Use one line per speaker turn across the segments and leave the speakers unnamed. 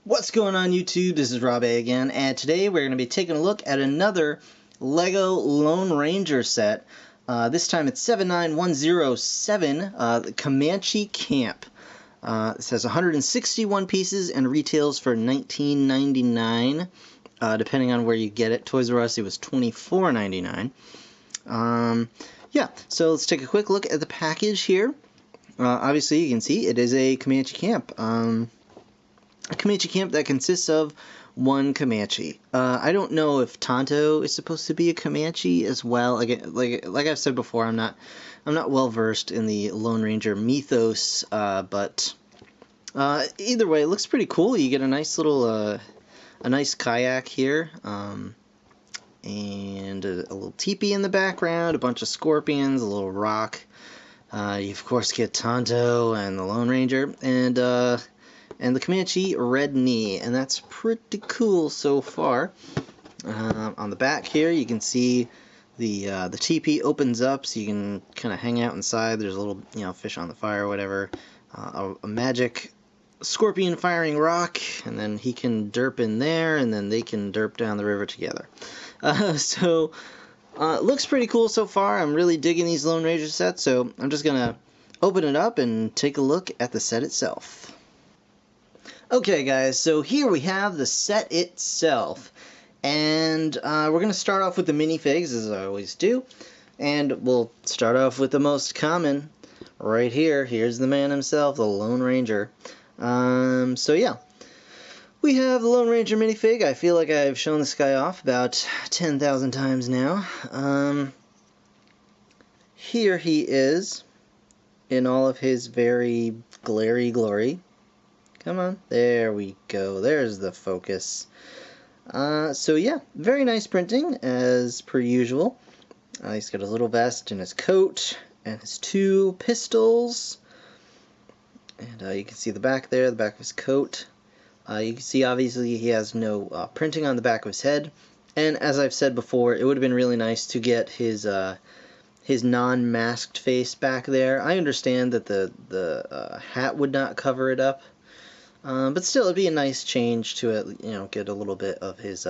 What's going on YouTube? This is Rob A again, and today we're going to be taking a look at another LEGO Lone Ranger set. This time it's 79107, the Comanche Camp. This has 161 pieces and retails for $19.99, depending on where you get it. Toys R Us, it was $24.99. Yeah, so let's take a quick look at the package here. Obviously, you can see it is a Comanche Camp. A Comanche camp that consists of one Comanche. I don't know if Tonto is supposed to be a Comanche as well. Like I've said before, I'm not well versed in the Lone Ranger mythos, but either way, it looks pretty cool. You get a nice little a nice kayak here, and a little teepee in the background, a bunch of scorpions, a little rock. You of course get Tonto and the Lone Ranger, and the Comanche Red Knee, and that's pretty cool so far. On the back here, you can see the teepee opens up, so you can kind of hang out inside. There's a little, fish on the fire or whatever. A magic scorpion firing rock, and then he can derp in there, and then they can derp down the river together. So it looks pretty cool so far. I'm really digging these Lone Ranger sets, so I'm just gonna open it up and take a look at the set itself. Okay guys, so here we have the set itself, and we're going to start off with the minifigs as I always do, and we'll start off with the most common right here. Here's the man himself, the Lone Ranger. So yeah, we have the Lone Ranger minifig. I feel like I've shown this guy off about 10,000 times now. Here he is in all of his very glary glory. Come on, there we go, there's the focus. So yeah, very nice printing as per usual. He's got his little vest and his coat and his two pistols. And you can see the back there, the back of his coat. You can see obviously he has no printing on the back of his head. And as I've said before, it would have been really nice to get his non-masked face back there. I understand that the hat would not cover it up. But still, it'd be a nice change to get a little bit of his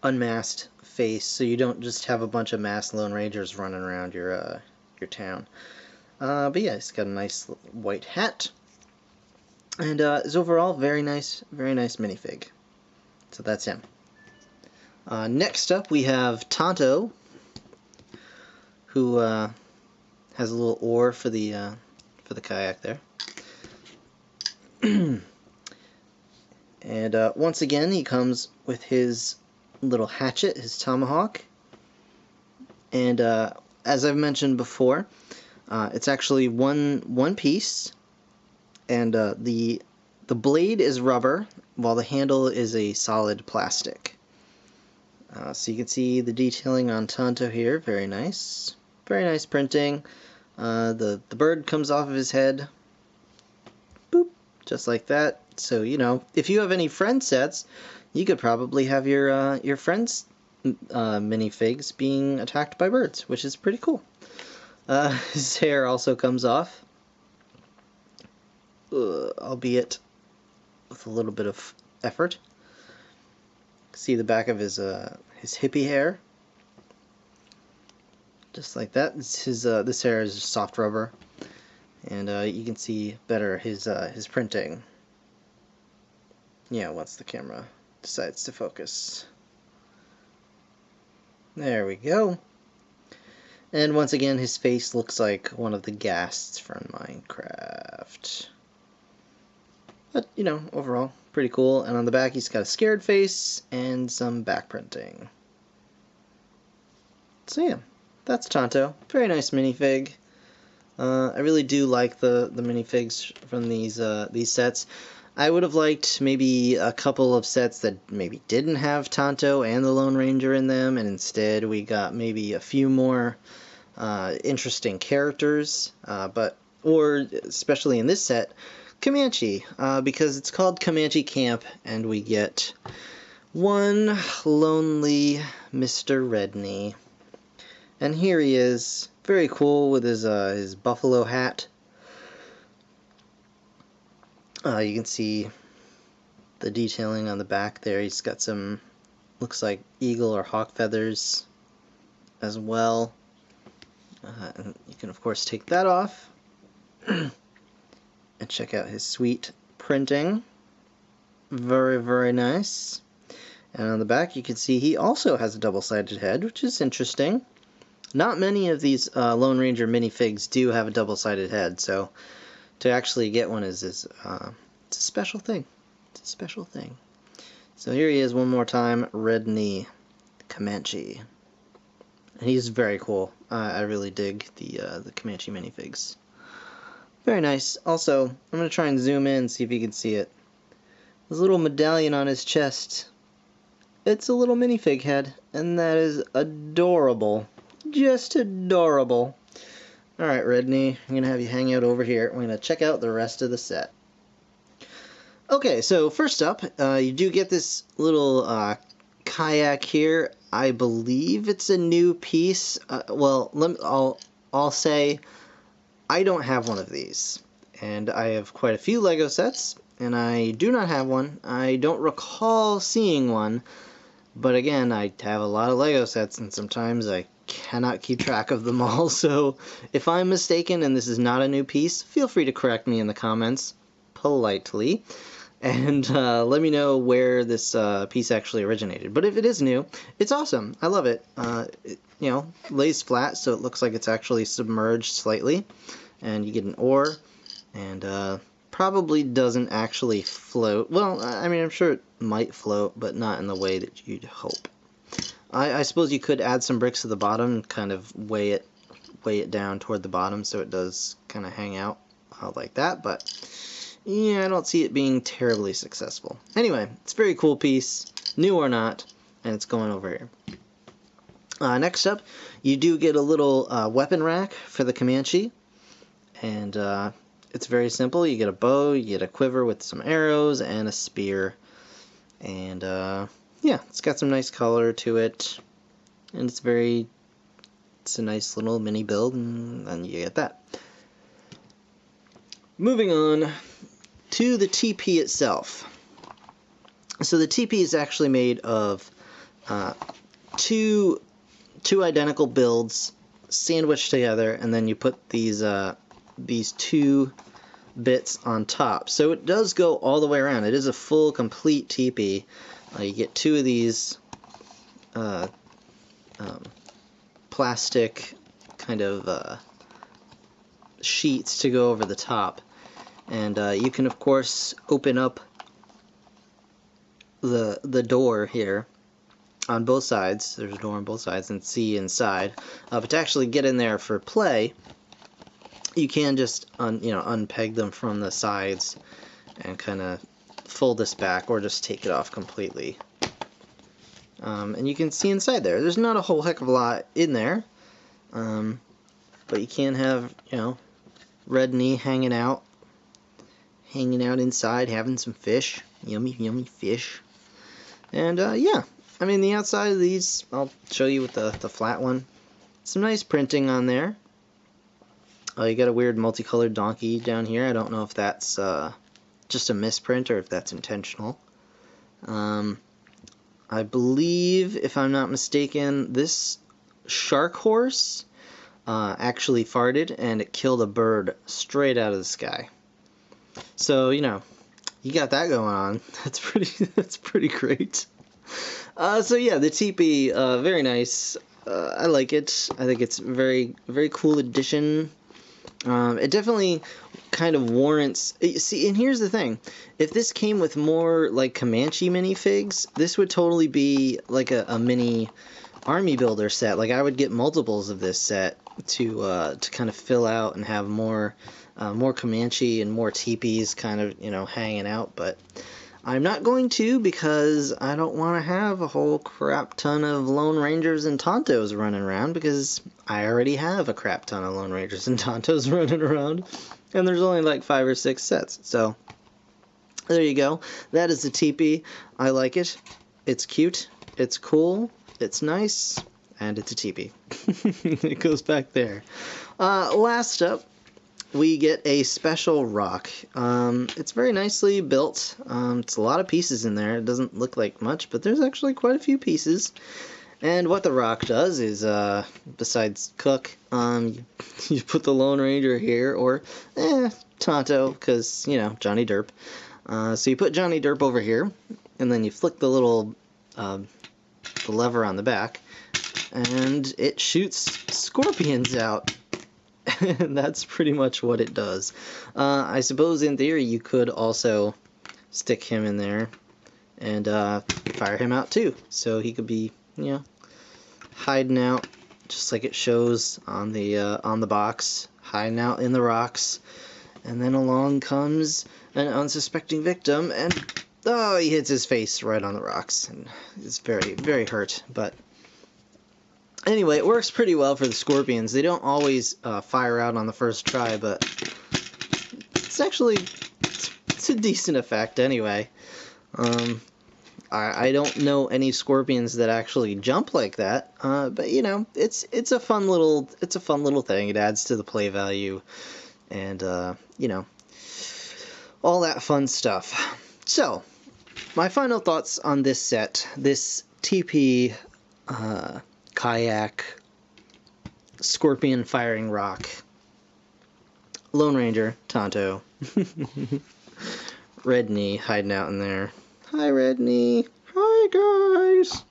unmasked face, so you don't just have a bunch of masked Lone Rangers running around your town. But yeah, he's got a nice white hat, and is overall very nice minifig. So that's him. Next up, we have Tonto, who has a little oar for the kayak there. And once again, he comes with his little hatchet, his tomahawk. And as I've mentioned before, it's actually one piece, and the blade is rubber, while the handle is a solid plastic. So you can see the detailing on Tonto here, very nice printing. The bird comes off of his head. Just like that. So, if you have any friend sets, you could probably have your friends' minifigs being attacked by birds, which is pretty cool. His hair also comes off, albeit with a little bit of effort. See the back of his hippie hair, just like that. This hair is just soft rubber. And you can see better his printing. Yeah, once the camera decides to focus. There we go. And once again, his face looks like one of the ghasts from Minecraft. But, overall, pretty cool. And on the back, he's got a scared face and some back printing. So yeah, that's Tonto. Very nice minifig. I really do like the minifigs from these sets. I would have liked maybe a couple of sets that maybe didn't have Tonto and the Lone Ranger in them, and instead we got maybe a few more interesting characters, or especially in this set, Comanche, because it's called Comanche Camp, and we get one lonely Mr. Red Knee. And here he is, very cool with his buffalo hat. You can see the detailing on the back there. He's got some, looks like eagle or hawk feathers as well. And you can of course take that off and check out his sweet printing. Very, very nice. And on the back you can see he also has a double-sided head, which is interesting. Not many of these Lone Ranger minifigs do have a double-sided head, so to actually get one is it's a special thing. It's a special thing. So here he is one more time, Red Knee Comanche. And he's very cool. I really dig the Comanche minifigs. Very nice. Also, I'm going to try and zoom in and see if you can see it. This little medallion on his chest. It's a little minifig head, and that is adorable. Just adorable. Alright, Red Knee, I'm going to have you hang out over here. We're going to check out the rest of the set. Okay, so first up, you do get this little kayak here. I believe it's a new piece. Well, I'll say I don't have one of these. And I have quite a few Lego sets, and I do not have one. I don't recall seeing one. But again, I have a lot of Lego sets, and sometimes I cannot keep track of them all, so if I'm mistaken and this is not a new piece, feel free to correct me in the comments, politely, and let me know where this piece actually originated. But if it is new, it's awesome. I love it. You know, lays flat, so it looks like it's actually submerged slightly, and you get an oar, and probably doesn't actually float. Well, I mean, I'm sure it might float, but not in the way that you'd hope. I suppose you could add some bricks to the bottom and kind of weigh it down toward the bottom so it does kind of hang out like that, but yeah, I don't see it being terribly successful. Anyway, it's a very cool piece, new or not, and it's going over here. Next up, you do get a little weapon rack for the Comanche, and it's very simple. You get a bow, you get a quiver with some arrows, and a spear, and yeah, it's got some nice color to it, and it's a nice little mini build, and then you get that. Moving on to the TP itself. So the TP is actually made of two identical builds sandwiched together, and then you put these two bits on top. So it does go all the way around. It is a full, complete TP. You get two of these plastic kind of sheets to go over the top. And you can, of course, open up the door here on both sides. There's a door on both sides, and see inside. But to actually get in there for play, you can just unpeg them from the sides and kind of fold this back, or just take it off completely. And you can see inside there. There's not a whole heck of a lot in there, but you can have, Red Knee hanging out inside, having some fish. Yummy, yummy fish. And yeah, I mean, the outside of these, I'll show you with the flat one. Some nice printing on there. You got a weird multicolored donkey down here. I don't know if that's just a misprint or if that's intentional. I believe, if I'm not mistaken, this shark horse actually farted and it killed a bird straight out of the sky. So, you got that going on. That's pretty great. So yeah, the teepee, very nice. I like it. I think it's a very, very cool addition. It definitely kind of warrants... See, and here's the thing. If this came with more, like, Comanche minifigs, this would totally be, like, a mini army builder set. Like, I would get multiples of this set to kind of fill out and have more Comanche and more teepees kind of, hanging out. But I'm not going to, because I don't want to have a whole crap ton of Lone Rangers and Tontos running around, because I already have a crap ton of Lone Rangers and Tontos running around, and there's only like 5 or 6 sets. So there you go. That is the teepee. I like it. It's cute. It's cool. It's nice. And it's a teepee. It goes back there. Last up, we get a special rock. It's very nicely built. It's a lot of pieces in there. It doesn't look like much, but there's actually quite a few pieces. And what the rock does is, besides cook, you put the Lone Ranger here, or Tonto, because, you know, Johnny Derp. So you put Johnny Derp over here, and then you flick the little the lever on the back, and it shoots scorpions out. And that's pretty much what it does. I suppose in theory you could also stick him in there and fire him out too, so he could be, you know, hiding out just like it shows on the box, hiding out in the rocks, and then along comes an unsuspecting victim, and he hits his face right on the rocks, and it's very, very hurt. But anyway, it works pretty well for the scorpions. They don't always fire out on the first try, but it's actually it's a decent effect anyway. I don't know any scorpions that actually jump like that, but you know, it's a fun little thing. It adds to the play value, and you know, all that fun stuff. So, my final thoughts on this set, this TP kayak scorpion firing rock, Lone Ranger, Tonto, Red Knee hiding out in there. Hi, Red Knee. Hi, guys.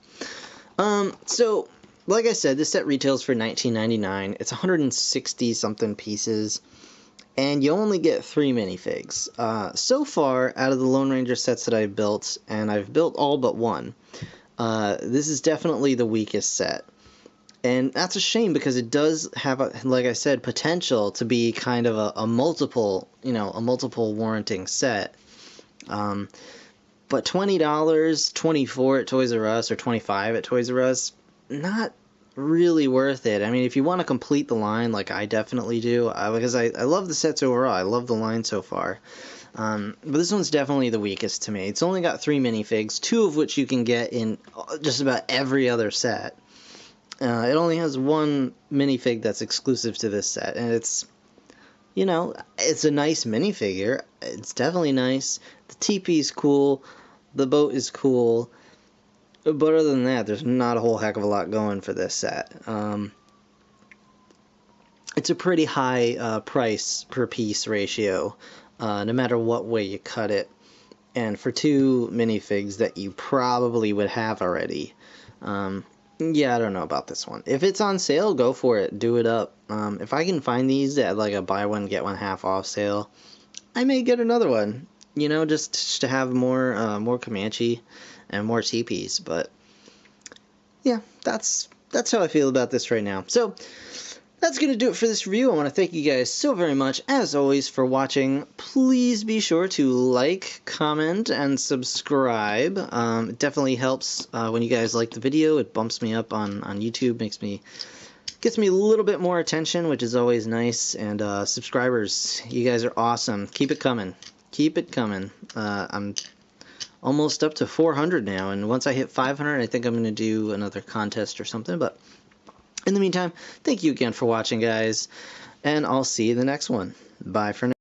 So, like I said, this set retails for $19.99. It's 160 something pieces, and you only get 3 minifigs. So far, out of the Lone Ranger sets that I've built, and I've built all but one, this is definitely the weakest set. And that's a shame, because it does have, like I said, potential to be kind of a multiple, you know, a multiple warranting set. But $20, $24 at Toys R Us, or $25 at Toys R Us, not really worth it. I mean, if you want to complete the line, like I definitely do, because I love the sets overall. I love the line so far. But this one's definitely the weakest to me. It's only got 3 minifigs, 2 of which you can get in just about every other set. It only has 1 minifig that's exclusive to this set, and it's, you know, it's a nice minifigure. It's definitely nice. The teepee's cool. The boat is cool. But other than that, there's not a whole heck of a lot going for this set. It's a pretty high price per piece ratio, no matter what way you cut it. And for 2 minifigs that you probably would have already, yeah, I don't know about this one. If it's on sale, go for it. Do it up. If I can find these at like a buy one, get one half off sale, I may get another one. You know, just to have more Comanche and more teepees. But yeah, that's how I feel about this right now. So that's going to do it for this review. I want to thank you guys so very much, as always, for watching. Please be sure to like, comment, and subscribe. It definitely helps when you guys like the video. It bumps me up on YouTube, gets me a little bit more attention, which is always nice. And subscribers, you guys are awesome. Keep it coming. Keep it coming. I'm almost up to 400 now, and once I hit 500, I think I'm going to do another contest or something. But in the meantime, thank you again for watching, guys, and I'll see you in the next one. Bye for now.